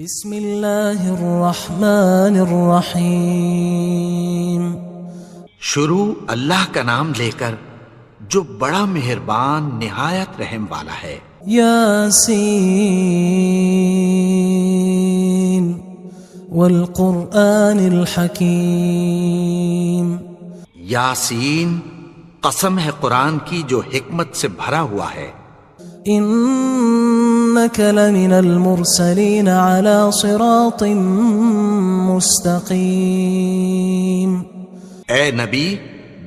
بسم اللہ الرحمن الرحیم۔ شروع اللہ کا نام لے کر جو بڑا مہربان نہایت رحم والا ہے۔ یاسین والقرآن الحکیم۔ یاسین، قسم ہے قرآن کی جو حکمت سے بھرا ہوا ہے۔ انک لمن المرسلین علی صراط مستقیم۔ اے نبی،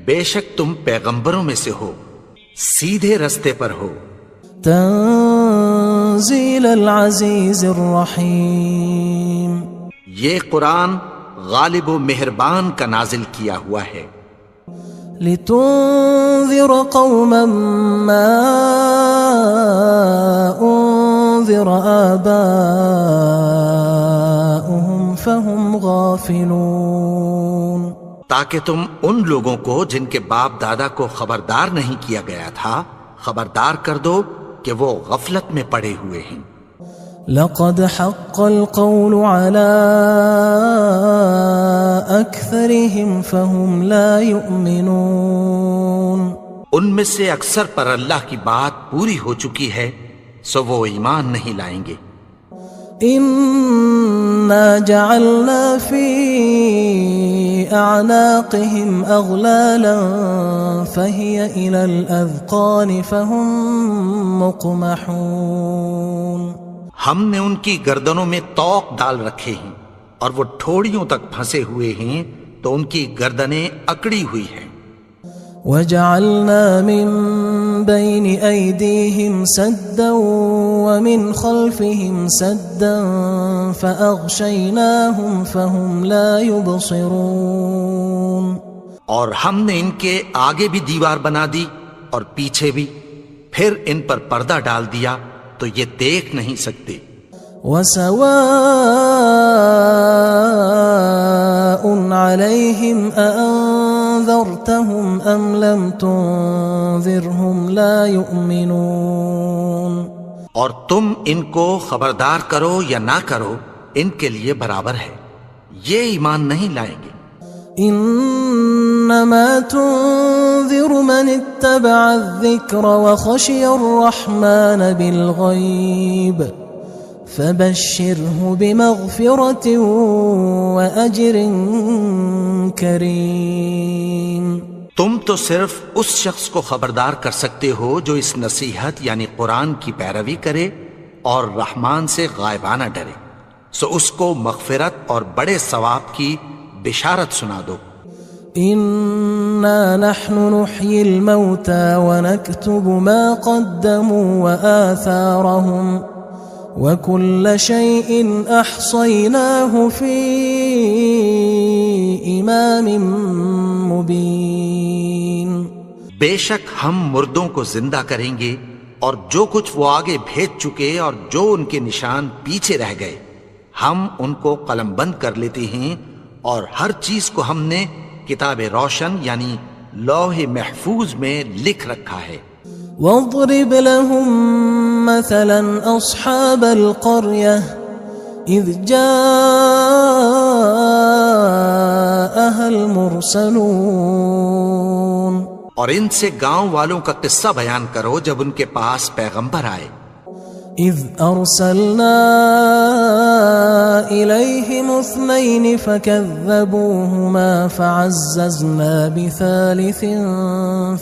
بے شک تم پیغمبروں میں سے ہو، سیدھے رستے پر ہو۔ تنزیل العزیز الرحیم۔ یہ قرآن غالب و مہربان کا نازل کیا ہوا ہے۔ لتنذر قوما ما انذر آباؤهم فهم غافلون۔ تاکہ تم ان لوگوں کو جن کے باپ دادا کو خبردار نہیں کیا گیا تھا خبردار کر دو کہ وہ غفلت میں پڑے ہوئے ہیں۔ لقد حق القول على أكثرهم فهم لا يؤمنون۔ ان میں سے اکثر پر اللہ کی بات پوری ہو چکی ہے سو وہ ایمان نہیں لائیں گے۔ إنا جعلنا في أعناقهم أغلالا فهي إلى الأذقان فهم مقمحون۔ ہم نے ان کی گردنوں میں طوق ڈال رکھے ہیں اور وہ ٹھوڑیوں تک پھنسے ہوئے ہیں تو ان کی گردنیں اکڑی ہوئی ہیں۔ وَجَعَلْنَا مِن بَيْنِ أَيْدِيهِمْ سَدًّا وَمِنْ خَلْفِهِمْ سَدًّا فَأَغْشَيْنَاهُمْ فَهُمْ لَا يُبْصِرُونَ۔ اور ہم نے ان کے آگے بھی دیوار بنا دی اور پیچھے بھی، پھر ان پر پردہ ڈال دیا تو یہ دیکھ نہیں سکتے۔ وَسَوَاءٌ عَلَيْهِمْ أَأَنذَرْتَهُمْ أَمْ لَمْ تُنذِرْهُمْ لَا يُؤْمِنُونَ۔ اور تم ان کو خبردار کرو یا نہ کرو ان کے لیے برابر ہے، یہ ایمان نہیں لائیں گے۔ انما تنذر من اتبع الذکر وخشی الرحمن بالغیب فبشرہ بمغفرۃ واجر کریم۔ تم تو صرف اس شخص کو خبردار کر سکتے ہو جو اس نصیحت یعنی قرآن کی پیروی کرے اور رحمان سے غائبانہ ڈرے، سو اس کو مغفرت اور بڑے ثواب کی بشارت سنا دو۔ انا نحن نحيي الموتى ونكتب ما قدموا وآثارهم وكل شيء احصيناه في امام مبين۔ بے شک ہم مردوں کو زندہ کریں گے اور جو کچھ وہ آگے بھیج چکے اور جو ان کے نشان پیچھے رہ گئے ہم ان کو قلم بند کر لیتے ہیں، اور ہر چیز کو ہم نے کتاب روشن یعنی لوح محفوظ میں لکھ رکھا ہے۔ واضرب لهم مثلا اصحاب القرية اذ جاءها المرسلون۔ اور ان سے گاؤں والوں کا قصہ بیان کرو جب ان کے پاس پیغمبر آئے۔ اذ ارسلنا الیہم اثنین فکذبوہما فعززنا بثالث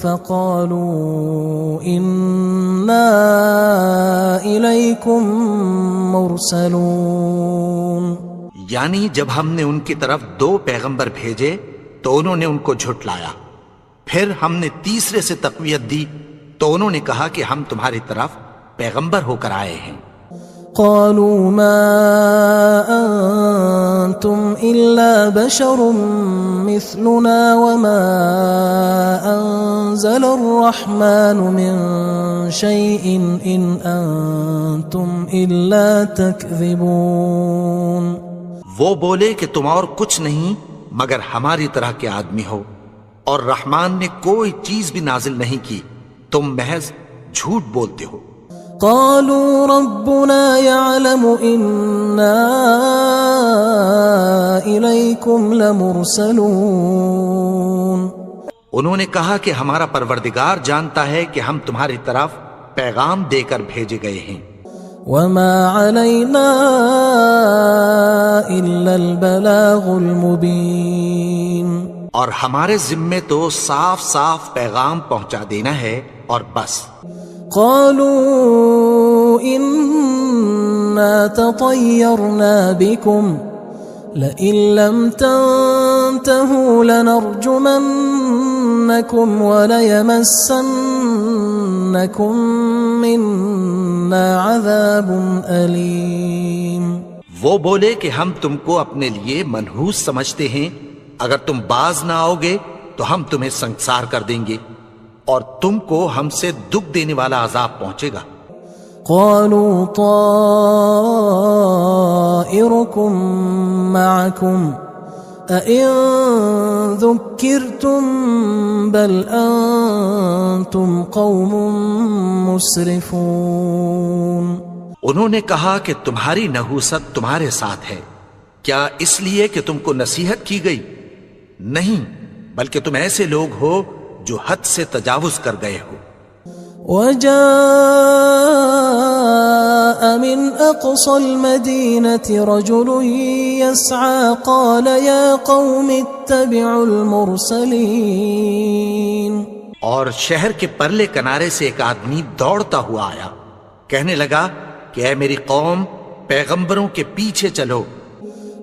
فقالوا انا الیکم مرسلون۔ یعنی جب ہم نے ان کی طرف 2 پیغمبر بھیجے تو انہوں نے ان کو جھٹلایا، پھر ہم نے تیسرے سے تقویت دی تو انہوں نے کہا کہ ہم تمہاری طرف پیغمبر ہو کر آئے ہیں۔ قالوا ما انتم الا بشر مثلنا وما انزل الرحمن من شيء ان انتم الا تكذبون۔ وہ بولے کہ تم اور کچھ نہیں مگر ہماری طرح کے آدمی ہو، اور رحمان نے کوئی چیز بھی نازل نہیں کی، تم محض جھوٹ بولتے ہو۔ قالوا ربنا يعلم إنا إليكم لمرسلون. انہوں نے کہا کہ ہمارا پروردگار جانتا ہے کہ ہم تمہاری طرف پیغام دے کر بھیجے گئے ہیں. وما علينا إلا البلاغ المبين. اور ہمارے ذمے تو صاف صاف پیغام پہنچا دینا ہے اور بس. قالوا إنا تطيرنا بكم لئن لم تنتهوا لنرجمنكم وليمسنكم منا عذاب أليم. وہ بولے کہ ہم تم کو اپنے لیے منحوس سمجھتے ہیں، اگر تم باز نہ آؤ گے تو ہم تمہیں سنگسار کر دیں گے اور تم کو ہم سے دکھ دینے والا عذاب پہنچے گا. قالوا طائركم معكم أئن ذكرتم بل أنتم قوم مسرفون. انہوں نے کہا کہ تمہاری نحوست تمہارے ساتھ ہے، کیا اس لیے کہ تم کو نصیحت کی گئی؟ نہیں، بلکہ تم ایسے لوگ ہو جو حد سے تجاوز کر گئے ہو. وجاء من أقصى المدينة رجل يسعى قال يا قوم اتبعوا المرسلين. اور شہر کے پرلے کنارے سے ایک آدمی دوڑتا ہوا آیا، کہنے لگا کہ اے میری قوم، پیغمبروں کے پیچھے چلو.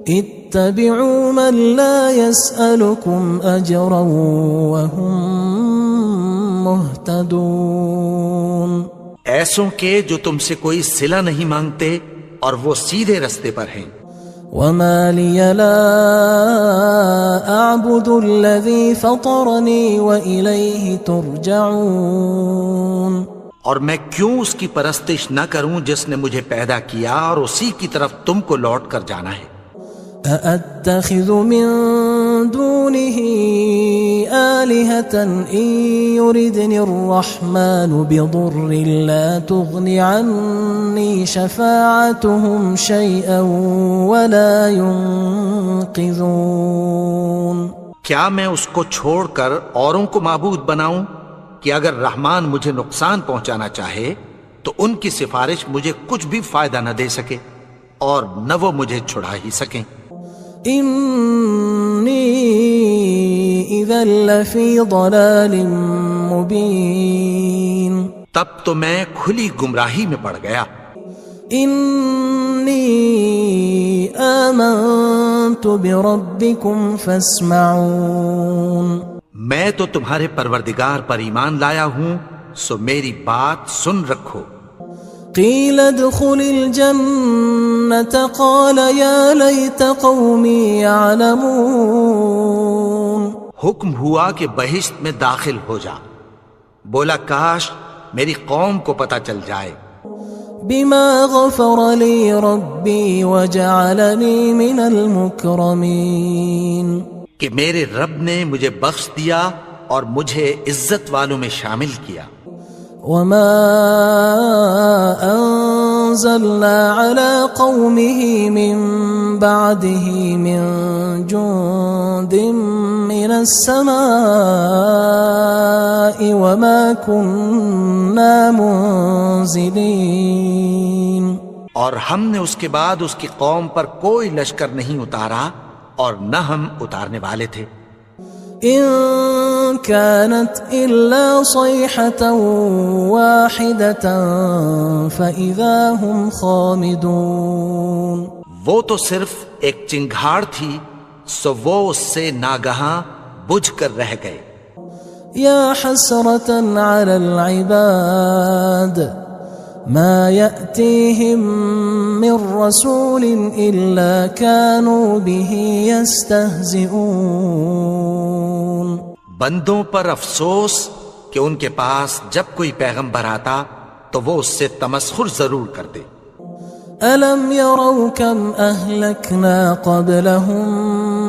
اتبعوا من لا يسألكم أجرا وهم مهتدون. ایسوں کے جو تم سے کوئی صلہ نہیں مانگتے اور وہ سیدھے رستے پر ہیں. وما لي لا أعبد الذي فطرني وإليه ترجعون. اور میں کیوں اس کی پرستش نہ کروں جس نے مجھے پیدا کیا اور اسی کی طرف تم کو لوٹ کر جانا ہے. أأتخذ من دونه آلهة إن يردني الرحمن بضر لا تغن عني شفاعتهم شيئا ولا ينقذون. کیا میں اس کو چھوڑ کر اوروں کو معبود بناؤں کہ اگر رحمان مجھے نقصان پہنچانا چاہے تو ان کی سفارش مجھے کچھ بھی فائدہ نہ دے سکے اور نہ وہ مجھے چھڑا ہی سکیں. إني إذا لفي ضلال مبين. تب تو میں کھلی گمراہی میں پڑ گیا. إني آمنت بربكم فاسمعون. میں تو تمہارے پروردگار پر ایمان لایا ہوں، سو میری بات سن رکھو. قيل ادخل الجنة قال يا ليت قومي يعلمون. حکم ہوا کہ بہشت میں داخل ہو جا. بولا کاش میری قوم کو پتہ چل جائے. بما غفر لي ربي وجعلني من المكرمين. کہ میرے رب نے مجھے بخش دیا اور مجھے عزت والوں میں شامل کیا. وما أنزلنا على قومه من بعده من جند من السماء وما كنا منزلين. اور ہم نے اس کے بعد اس کی قوم پر کوئی لشکر نہیں اتارا اور نہ ہم اتارنے والے تھے. إن كانت إلا صيحة واحدة فإذا هم خامدون. وہ تو صرف ایک چنگھاڑ تھی، سو وہ اس سے ناگہاں بجھ کر رہ گئے. يا حسرة على العباد ما يأتيهم من رسول إلا كانوا به يستهزئون. بندوں پر افسوس کہ ان کے پاس جب کوئی پیغمبر آتا تو وہ اس سے تمسخر ضرور کرتے. ألم يروا كم أهلكنا قبلهم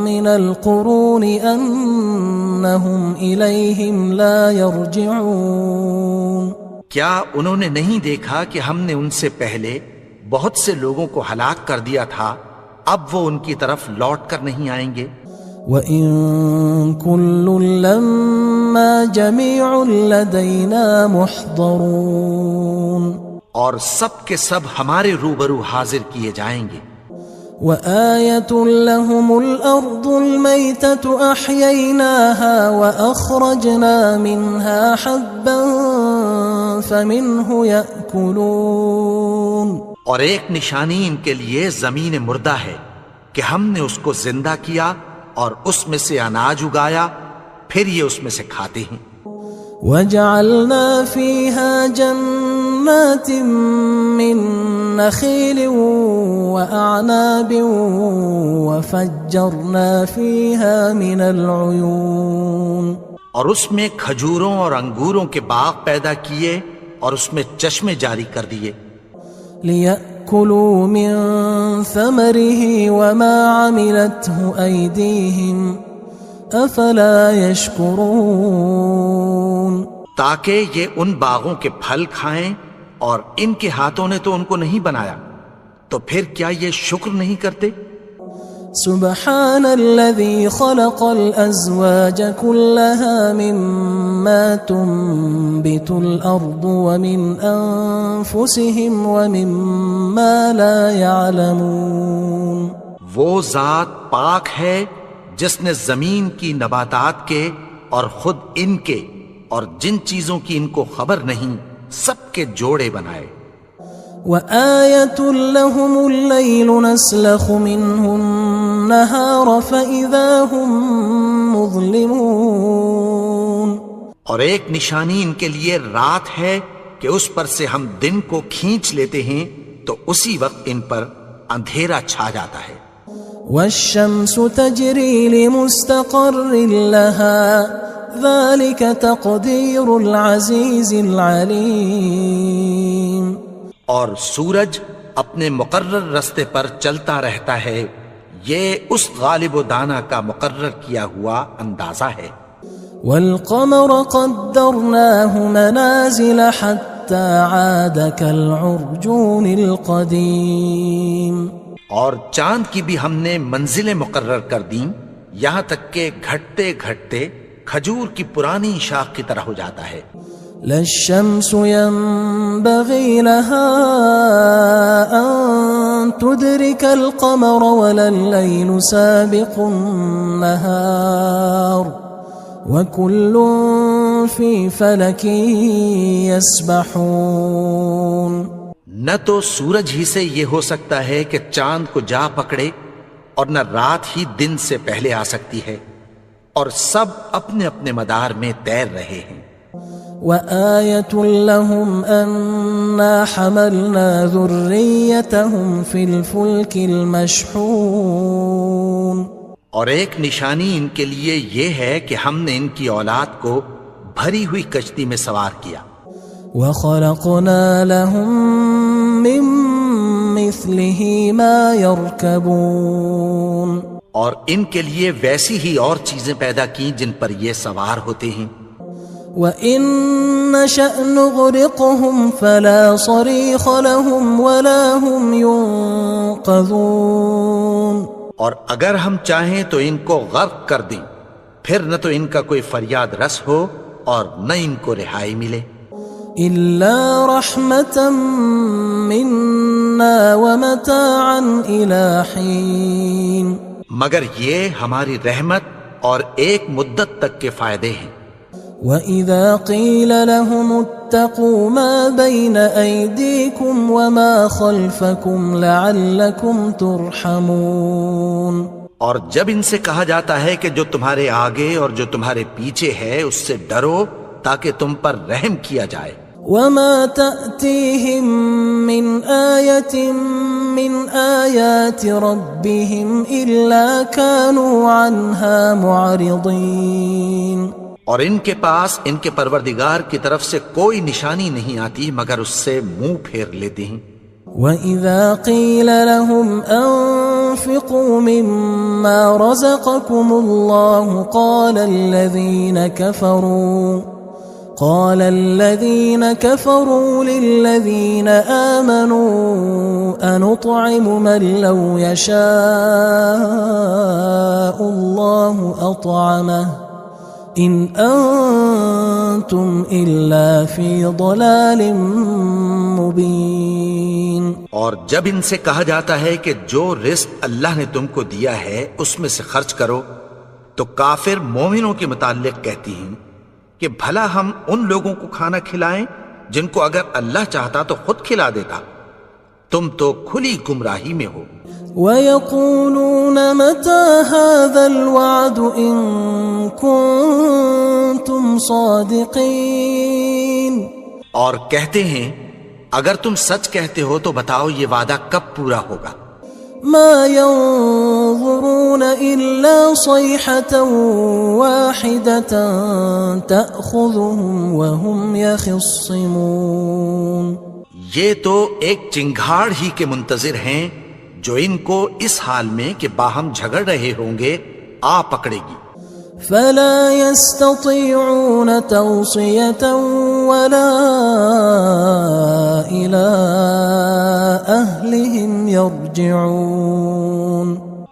من القرون أنهم إليهم لا يرجعون. کیا انہوں نے نہیں دیکھا کہ ہم نے ان سے پہلے بہت سے لوگوں کو ہلاک کر دیا تھا، اب وہ ان کی طرف لوٹ کر نہیں آئیں گے؟ وَإِن كُلٌّ لَمَّا جَمِيعٌ لَدَيْنَا مُحْضَرُونَ، اور سب کے سب ہمارے روبرو حاضر کیے جائیں گے۔ وَآيَةٌ لَهُمُ الْأَرْضُ الْمَيْتَةُ أَحْيَيْنَاهَا وَأَخْرَجْنَا مِنْهَا حَبًّا فَمِنْهُ يَأْكُلُونَ، اور ایک نشانی ان کے لیے زمین مردہ ہے کہ ہم نے اس کو زندہ کیا اور اس میں سے اناج اگایا، پھر یہ اس میں سے کھاتے ہیں۔ وَجَعَلْنَا فِيهَا جَنَّاتٍ مِّن نَخِيلٍ وَأَعْنَابٍ وَفَجَّرْنَا فِيهَا مِنَ الْعُيُونِ، اور اس میں کھجوروں اور انگوروں کے باغ پیدا کیے اور اس میں چشمے جاری کر دیے، لِيَأْكُلُوا مِن ثَمَرِهِ وَمَا عَمِلَتْهُ أَيْدِيهِمْ أَفَلَا يَشْكُرُونَ، تاکہ یہ ان باغوں کے پھل کھائیں، اور ان کے ہاتھوں نے تو ان کو نہیں بنایا، تو پھر کیا یہ شکر نہیں کرتے؟ سبحان الذي خلق الأزواج كلها مما تنبت الأرض ومن أنفسهم ومما لا يعلمون، وہ ذات پاک ہے جس نے زمین کی نباتات کے اور خود ان کے اور جن چیزوں کی ان کو خبر نہیں سب کے جوڑے بنائے۔ وَآيَةٌ لَهُمُ اللَّيْلُ نَسْلَخُ مِنْهُ النَّهَارَ فَإِذَا هُمْ مُظْلِمُونَ، اور ایک نشانی ان کے لیے رات ہے کہ اس پر سے ہم دن کو کھینچ لیتے ہیں تو اسی وقت ان پر اندھیرا چھا جاتا ہے۔ وَالشَّمْسُ تَجْرِي لِمُسْتَقَرٍّ لَهَا ذَلِكَ تَقْدِيرُ الْعَزِيزِ الْعَلِيمِ، اور سورج اپنے مقرر رستے پر چلتا رہتا ہے، یہ اس غالب و دانا کا مقرر کیا ہوا اندازہ ہے۔ وَالْقَمَرَ قَدَّرْنَاهُ مَنَازِلَ حَتَّى عَادَ كَالْعُرْجُونِ الْقَدِيمِ، اور چاند کی بھی ہم نے منزلیں مقرر کر دیں، یہاں تک کہ گھٹتے گھٹتے کھجور کی پرانی شاخ کی طرح ہو جاتا ہے۔ لا الشمس ينبغي لها أن تدرك القمر ولا الليل سابق النهار وكل في فلك يسبحون، نہ تو سورج ہی سے یہ ہو سکتا ہے کہ چاند کو جا پکڑے، اور نہ رات ہی دن سے پہلے آ سکتی ہے، اور سب اپنے اپنے مدار میں تیر رہے ہیں۔ وَآيَةٌ لَهُمْ أَنَّا حَمَلْنَا ذُرِّيَّتَهُمْ فِي الْفُلْكِ الْمَشْحُونِ، اور ایک نشانی ان کے لیے یہ ہے کہ ہم نے ان کی اولاد کو بھری ہوئی کشتی میں سوار کیا۔ وَخَلَقْنَا لَهُم مِّن مِّثْلِهِ مَا يَرْكَبُونَ، اور ان کے لیے ویسی ہی اور چیزیں پیدا کی جن پر یہ سوار ہوتے ہیں۔ وَإِن نَّشَأْ نُغْرِقْهُمْ فَلَا صَرِيخَ لَهُمْ وَلَا هُمْ يُنقَذُونَ، اور اگر ہم چاہیں تو ان کو غرق کر دیں، پھر نہ تو ان کا کوئی فریاد رس ہو اور نہ ان کو رہائی ملے۔ إِلَّا رَحْمَةً مِّنَّا وَمَتَاعًا إِلَى حِينٍ، مگر یہ ہماری رحمت اور ایک مدت تک کے فائدے ہیں۔ وَإِذَا قِيلَ لَهُمُ اتَّقُوا مَا بَيْنَ أَيْدِيكُمْ وَمَا خَلْفَكُمْ لَعَلَّكُمْ تُرْحَمُونَ، اور جب ان سے کہا جاتا ہے کہ جو تمہارے آگے اور جو تمہارے پیچھے ہے اس سے ڈرو تاکہ تم پر رحم کیا جائے۔ وَمَا تَأْتِيهِم مِّنْ آيَةٍ مِّنْ آيَاتِ رَبِّهِمْ إِلَّا كَانُوا عَنْهَا مُعْرِضِينَ، اور ان کے پاس ان کے پروردگار کی طرف سے کوئی نشانی نہیں آتی مگر اس سے منہ پھیر لیتے ہیں۔ وَإِذَا قِيلَ لَهُمْ أَنفِقُوا مِمَّا رَزَقَكُمُ اللَّهُ قال الذين كفروا للذين آمنوا أنطعم من لو يشاء الله أطعمه إن أنتم إلا في ضلال مبين. اور جب ان سے کہا جاتا ہے کہ جو رزق اللہ نے تم کو دیا ہے اس میں سے خرچ کرو، تو کافر مومنوں کے متعلق کہتی ہیں کہ بھلا ہم ان لوگوں کو کھانا کھلائیں جن کو اگر اللہ چاہتا تو خود کھلا دیتا. تم تو کھلی گمراہی میں ہو. وَيَقُولُونَ مَتَى هَذَا الْوَعْدُ إِن كُنتُمْ صَادِقِينَ. اور کہتے ہیں اگر تم سچ کہتے ہو تو بتاؤ یہ وعدہ کب پورا ہوگا. ما ينظرون إلا صيحة واحدة تأخذهم وهم يخصمون. یہ تو ایک چنگھاڑ ہی کے منتظر ہیں جو ان کو اس حال میں کہ باہم جھگڑ رہے ہوں گے آ پکڑے گی. فلا يستطيعون توصية ولا إلى أهلهم يرجعون.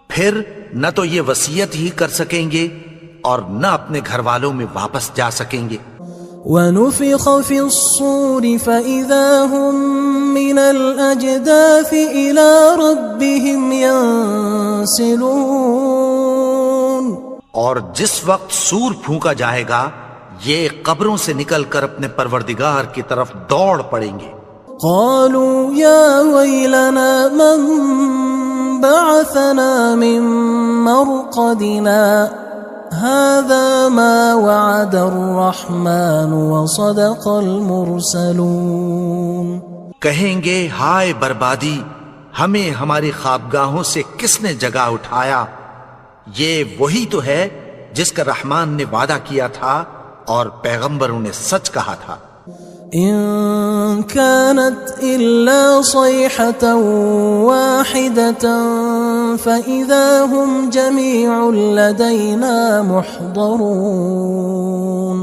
پھر نہ تو یہ وصیت ہی کر سکیں گے اور نہ اپنے گھر والوں میں واپس جا سکیں گے. وَنُفِخَ فِي الصُّورِ فَإِذَا هُم مِّنَ الْأَجْدَاثِ إِلَى رَبِّهِمْ يَنسِلُونَ. اور جس وقت سور پھونکا جائے گا یہ قبروں سے نکل کر اپنے پروردگار کی طرف دوڑ پڑیں گے. قالوا يا ويلنا من بعثنا من مرقدنا هذا ما وعد الرحمن وصدق المرسلون. کہیں گے ہائے بربادی، ہمیں ہماری خوابگاہوں سے کس نے جگا اٹھایا. یہ وہی تو ہے جس کا رحمان نے وعدہ کیا تھا اور پیغمبروں نے سچ کہا تھا. إن كانت إلا صيحة واحدة فإذا هم جميع لدينا محضرون.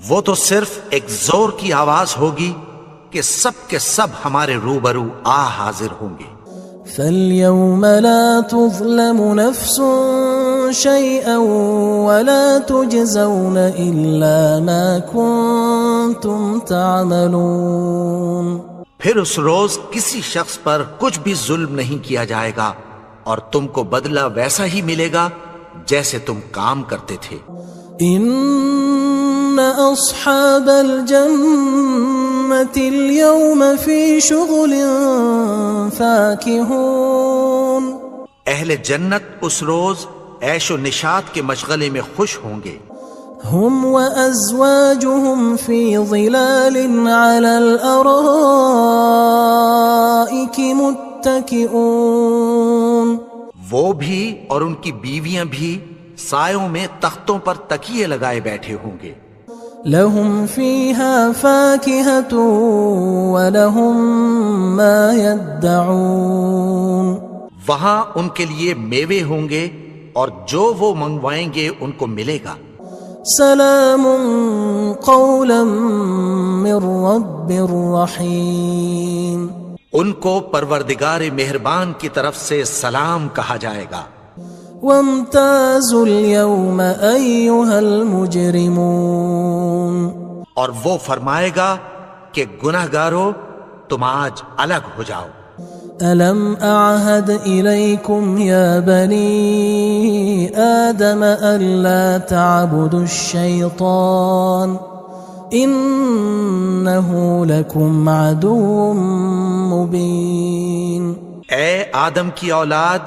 وہ تو صرف ایک زور کی آواز ہوگی کہ سب کے سب ہمارے روبرو آ حاضر ہوں گے. فاليوم لا تظلم نفس شيئا ولا تجزون إلا ما كنتم تعملون. پھر اس روز کسی شخص پر کچھ بھی ظلم نہیں کیا جائے گا اور تم کو بدلہ ویسا ہی ملے گا جیسے تم کام کرتے تھے. ان اصحاب الجنة اليوم في شغل فاكهون. اہل جنت اس روز عیش و نشاط کے مشغلے میں خوش ہوں گے. هم وازواجهم في ظلال على الارائك متكئون. وہ بھی اور ان کی بیویاں بھی سایوں میں تختوں پر تکیے لگائے بیٹھے ہوں گے. لهم فيها فاكهة ولهم ما يدعون. وہاں ان کے لیے میوے ہوں گے اور جو وہ منگوائیں گے ان کو ملے گا. سلام قولا من رب رحیم. ان کو پروردگار مہربان کی طرف سے سلام کہا جائے گا. وامتازوا اليوم أيها المجرمون. اور وہ فرمائے گا کہ گناہگارو تم آج الگ ہو جاؤ. ألم أعهد إليكم يا بني آدم ألا تعبدوا الشيطان إنه لكم عدو مبين. اے آدم کی اولاد،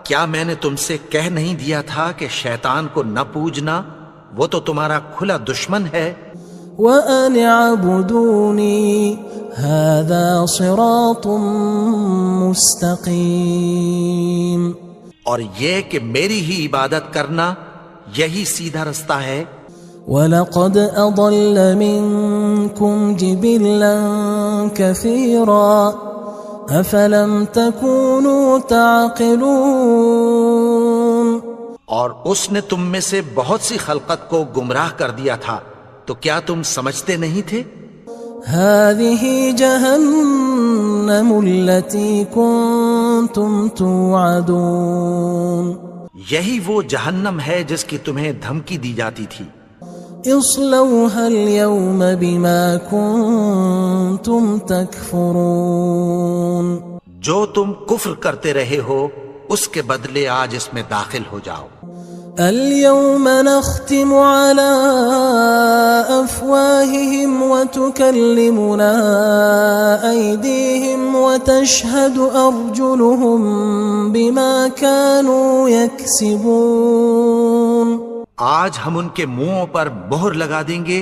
کیا میں نے تم سے کہہ نہیں دیا تھا کہ شیطان کو نہ پوجنا، وہ تو تمہارا کھلا دشمن ہے. وَأَنِ اعْبُدُونِي هَذَا صِرَاطٌ مُسْتَقِيمٌ. اور یہ کہ میری ہی عبادت کرنا یہی سیدھا رستہ ہے. وَلَقَدْ أَضَلَّ مِنْكُمْ جِبِلًّا كَثِيرًا أَفَلَمْ تَكُونُوا تَعْقِلُونَ. اور اس نے تم میں سے بہت سی خلقت کو گمراہ کر دیا تھا، تو کیا تم سمجھتے نہیں تھے؟ هذه جهنم التي كنتم توعدون یہی وہ جہنم ہے جس کی تمہیں دھمکی دی جاتی تھی. اصلوها اليوم بما كنتم تكفرون جو تم کفر کرتے رہے ہو اس کے بدلے آج اس میں داخل ہو جاؤ. اليوم نختم على أفواههم وتكلمنا أيديهم وتشهد أرجلهم بما كانوا يكسبون. آج ہم ان کے منہوں پر مہر لگا دیں گے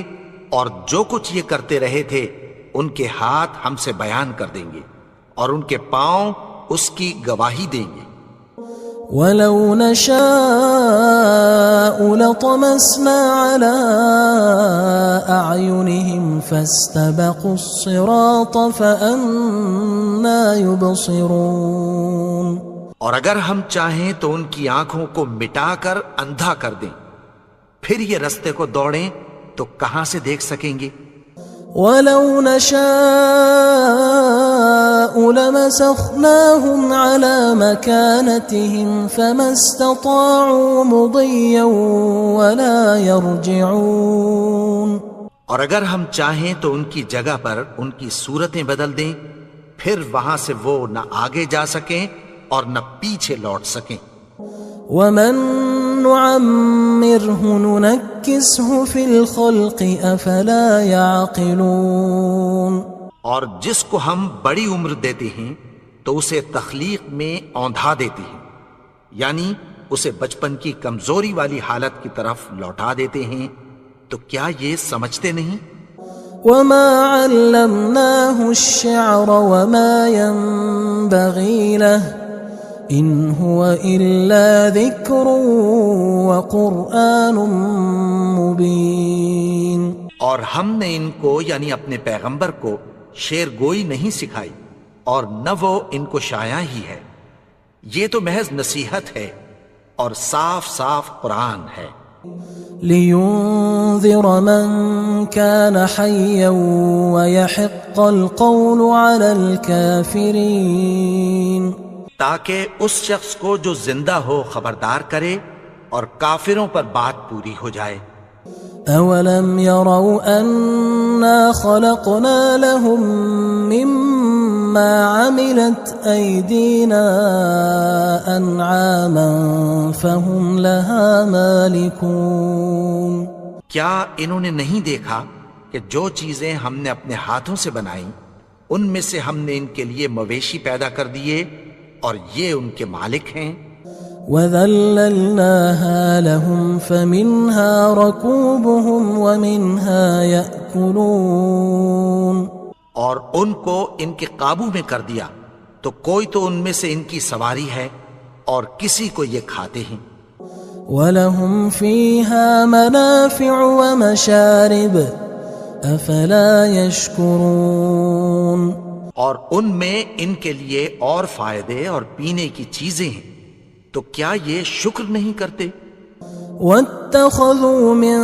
اور جو کچھ یہ کرتے رہے تھے ان کے ہاتھ ہم سے بیان کر دیں گے اور ان کے پاؤں اس کی گواہی دیں گے. وَلَوْ نَشَاءُ لَطَمَسْنَا عَلَىٰ أَعْيُنِهِمْ فَاسْتَبَقُوا الصِّرَاطَ فَأَنَّىٰ يُبْصِرُونَ. اور اگر ہم چاہیں تو ان کی آنکھوں کو مٹا کر اندھا کر دیں، پھر یہ رستے کو دوڑیں تو کہاں سے دیکھ سکیں گے. وَلَوْ نَشَاءُ لَمَسَخْنَاهُمْ عَلَىٰ مَكَانَتِهِمْ فَمَا اسْتَطَاعُوا مُضِيًّا وَلَا يَرْجِعُونَ. اور اگر ہم چاہیں تو ان کی جگہ پر ان کی صورتیں بدل دیں، پھر وہاں سے وہ نہ آگے جا سکیں اور نہ پیچھے لوٹ سکیں. وَمَن نُعَمِّرْهُ نُنَكِّسْهُ فِي الْخَلْقِ أَفَلَا يَعْقِلُونَ. اور جس کو ہم بڑی عمر دیتے ہیں تو اسے تخلیق میں اوندھا دیتے ہیں، یعنی اسے بچپن کی کمزوری والی حالت کی طرف لوٹا دیتے ہیں. تو کیا یہ سمجھتے نہیں؟ وَمَا عَلَّمْنَاهُ الشِّعْرَ وَمَا يَنبَغِي لَهُ إِنْ هُوَ إِلَّا ذِكْرٌ وَقُرْآنٌ مُبِينٌ. اور ہم نے ان کو یعنی اپنے پیغمبر کو شعر گوئی نہیں سکھائی اور نہ وہ ان کو شایع ہی ہے. یہ تو محض نصیحت ہے اور صاف صاف قرآن ہے. لِيُنذِرَ مَن كَانَ حَيًّا وَيَحِقَّ الْقَوْلُ عَلَى الْكَافِرِينَ. تاکہ اس شخص کو جو زندہ ہو خبردار کرے اور کافروں پر بات پوری ہو جائے. أَوَلَمْ يَرَوْا أَنَّا خَلَقْنَا لَهُم مِّمَّا عَمِلَتْ أَيْدِينَا أَنْعَامًا فَهُمْ لَهَا مَالِكُونَ. کیا انہوں نے نہیں دیکھا کہ جو چیزیں ہم نے اپنے ہاتھوں سے بنائیں ان میں سے ہم نے ان کے لیے مویشی پیدا کر دیے اور یہ ان کے مالک ہیں. وَذَلَّلْنَاهَا لَهُمْ فَمِنْهَا رَكُوبُهُمْ وَمِنْهَا يَأْكُلُونَ. اور ان کو ان کے قابو میں کر دیا تو کوئی تو ان میں سے ان کی سواری ہے اور کسی کو یہ کھاتے ہیں. وَلَهُمْ فِيهَا مَنَافِعُ وَمَشَارِبُ أَفَلَا يَشْكُرُونَ. اور ان میں ان کے لیے اور فائدے اور پینے کی چیزیں ہیں، تو کیا یہ شکر نہیں کرتے؟ وَاتَّخَذُوا مِن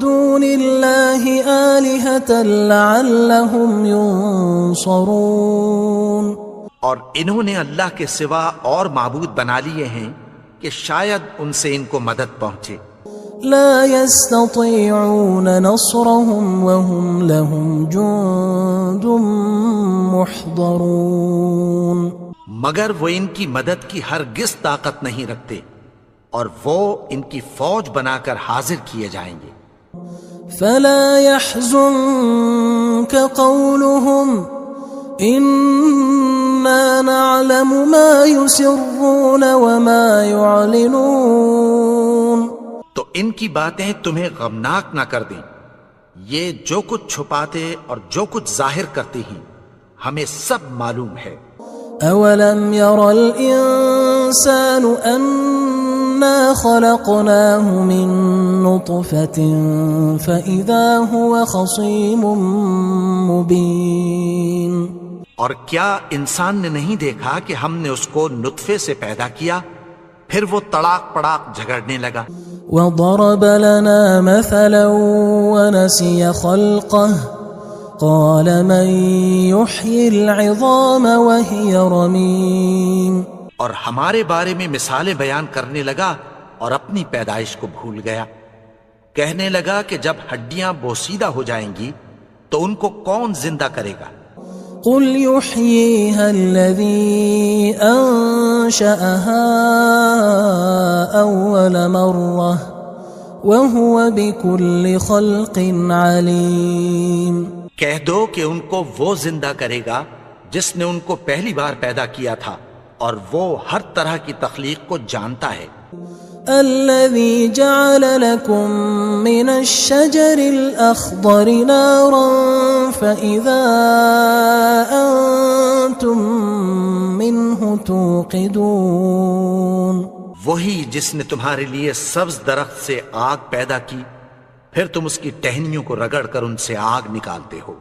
دُونِ اللَّهِ آلِهَةً لَعَلَّهُمْ يُنصَرُونَ. اور انہوں نے اللہ کے سوا اور معبود بنا لیے ہیں کہ شاید ان سے ان کو مدد پہنچے. لا يستطيعون نصرهم وهم لهم جند محضرون. مگر وہ ان کی مدد کی ہرگز طاقت نہیں رکھتے اور وہ ان کی فوج بنا کر حاضر کیے جائیں گے. فلا يحزنك قولهم إنا نعلم ما يسرون وما يعلنون. تو ان کی باتیں تمہیں غمناک نہ کر دیں. یہ جو کچھ چھپاتے اور جو کچھ ظاہر کرتے ہیں ہمیں سب معلوم ہے. أَوَلَمْ يَرَ الْإِنسَانُ أَنَّا خَلَقْنَاهُ مِن نُّطْفَةٍ فَإِذَا هُوَ خَصِيمٌ مُّبِينٌ. اور کیا انسان نے نہیں دیکھا کہ ہم نے اس کو نطفے سے پیدا کیا، پھر وہ تڑاک پڑاک جھگڑنے لگا. وضرب لنا مثلا ونسي خلقه قال من يحيي العظام وهي رميم. اور ہمارے بارے میں مثالیں بیان کرنے لگا اور اپنی پیدائش کو بھول گیا. کہنے لگا کہ جب ہڈیاں بوسیدہ ہو جائیں گی تو ان کو کون زندہ کرے گا؟ قل يحييها الذي أنشأها أول مرة وهو بكل خلق عليم. کہہ دو کہ ان کو وہ زندہ کرے گا جس نے ان کو پہلی بار پیدا کیا تھا اور وہ ہر طرح کی تخلیق کو جانتا ہے. الذي جعل لكم من الشجر الأخضر نارا فإذا أنتم منه توقدون. وہی جس نے تمہارے لیے سبز درخت سے آگ پیدا کی پھر تم اس کی ٹہنیوں کو رگڑ کر ان سے آگ نکالتے ہو.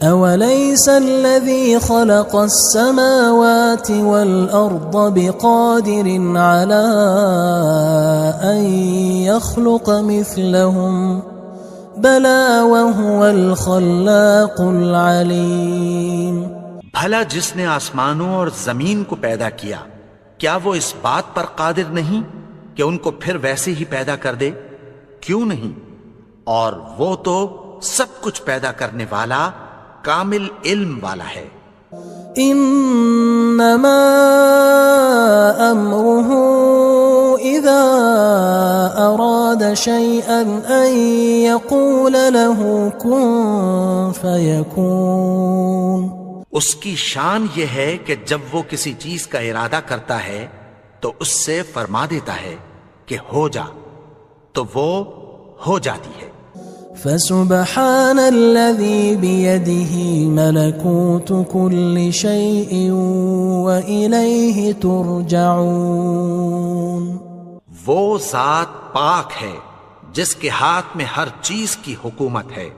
أوليس الذي خلق السماوات والأرض بقادر على أن يخلق مثلهم بلى وهو الخلاق العليم. بھلا جس نے آسمانوں اور زمین کو پیدا کیا کیا وہ اس بات پر قادر نہیں کہ ان کو پھر ویسے ہی پیدا کر دے؟ کیوں نہیں؟ اور وہ تو سب کچھ پیدا کرنے والا کامل علم والا ہے. انما امره اذا اراد شيئا ان يقول له كن فيكون. اس کی شان یہ ہے کہ جب وہ کسی چیز کا ارادہ کرتا ہے تو اس سے فرما دیتا ہے کہ ہو جا تو وہ ہو جاتی ہے. فسبحان الذي بيده ملكوت كل شيء وإليه ترجعون. وہ ذات پاک ہے جس کے ہاتھ میں ہر چیز کی حکومت ہے